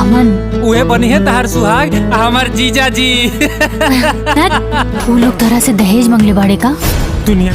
अमन। उहे बनी है तहार सुहाग हमार जीजा जी। वो लोग तरह से दहेज मंगले बाड़े का। दुनिया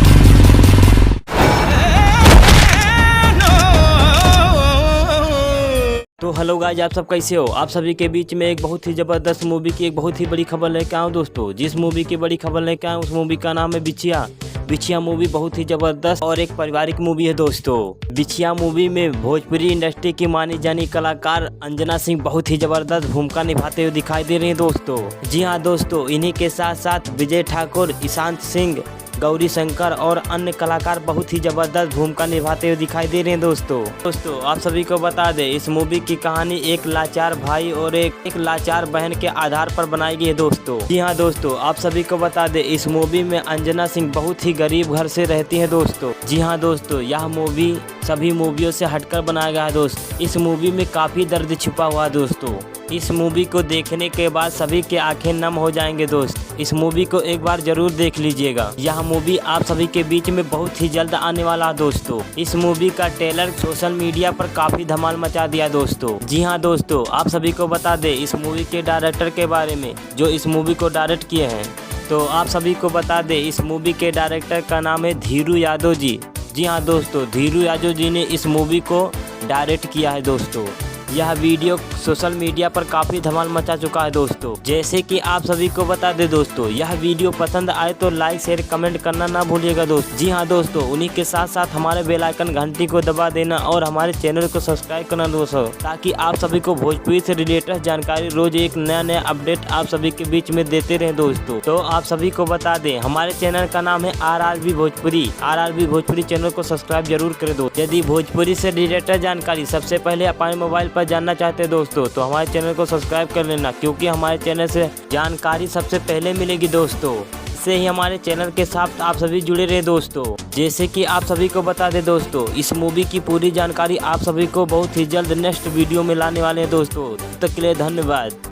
तो हेलो गाइज, आप सब कैसे हो। आप सभी के बीच में एक बहुत ही ज़बरदस्त मूवी की एक बहुत ही बड़ी खबर लेके आऊँ दोस्तों। जिस मूवी की बड़ी खबर लेके आऊँ उस मूवी का नाम है बिछिया। बिछिया मूवी बहुत ही ज़बरदस्त और एक पारिवारिक मूवी है दोस्तों। बिछिया मूवी में भोजपुरी इंडस्ट्री की मानी जानी कलाकार अंजना सिंह बहुत ही ज़बरदस्त भूमिका निभाते हुए दिखाई दे रही है दोस्तों। जी हाँ दोस्तों, इन्हीं के साथ साथ विजय ठाकुर, ईशांत सिंह, गौरी शंकर और अन्य कलाकार बहुत ही जबरदस्त भूमिका निभाते हुए दिखाई दे रहे हैं दोस्तों आप सभी को बता दें, इस मूवी की कहानी एक लाचार भाई और एक लाचार बहन के आधार पर बनाई गई है दोस्तों। जी हाँ दोस्तों, आप सभी को बता दें, इस मूवी में अंजना सिंह बहुत ही गरीब घर से रहती है दोस्तों। जी हाँ दोस्तों, यह मूवी सभी मूवियों से हटकर बनाया गया है दोस्त। इस मूवी में काफी दर्द छिपा हुआ है दोस्तों। इस मूवी को देखने के बाद सभी के आंखें नम हो जाएंगे दोस्त। इस मूवी को एक बार जरूर देख लीजिएगा। यह मूवी आप सभी के बीच में बहुत ही जल्द आने वाला है दोस्तों। इस मूवी का ट्रेलर सोशल मीडिया पर काफी धमाल मचा दिया दोस्तों। जी हाँ दोस्तों, आप सभी को बता दें, इस मूवी के डायरेक्टर के बारे में जो इस मूवी को डायरेक्ट किए हैं, तो आप सभी को बता दें, इस मूवी के डायरेक्टर का नाम है धीरू यादव जी। जी हाँ दोस्तों, धीरू यादव जी ने इस मूवी को डायरेक्ट किया है दोस्तों। यह वीडियो सोशल मीडिया पर काफी धमाल मचा चुका है दोस्तों। जैसे कि आप सभी को बता दें दोस्तों, यह वीडियो पसंद आए तो लाइक शेयर कमेंट करना ना भूलिएगा दोस्त। जी हाँ दोस्तों, उन्हीं के साथ साथ हमारे बेल आइकन घंटी को दबा देना और हमारे चैनल को सब्सक्राइब करना दोस्तों, ताकि आप सभी को भोजपुरी से रिलेटेड जानकारी रोज एक नया अपडेट आप सभी के बीच में देते रहे दोस्तों। तो आप सभी को बता दें, हमारे चैनल का नाम है RRB Bhojpuri. RRB Bhojpuri channel को सब्सक्राइब जरूर करें दोस्तों। यदि भोजपुरी से रिलेटेड जानकारी सबसे पहले अपने मोबाइल पर जानना चाहते हैं दोस्तों, तो हमारे चैनल को सब्सक्राइब कर लेना, क्योंकि हमारे चैनल से जानकारी सबसे पहले मिलेगी दोस्तों। इससे ही हमारे चैनल के साथ आप सभी जुड़े रहे दोस्तों। जैसे कि आप सभी को बता दें दोस्तों, इस मूवी की पूरी जानकारी आप सभी को बहुत ही जल्द नेक्स्ट वीडियो में लाने वाले हैं दोस्तों। तब तक के लिए धन्यवाद।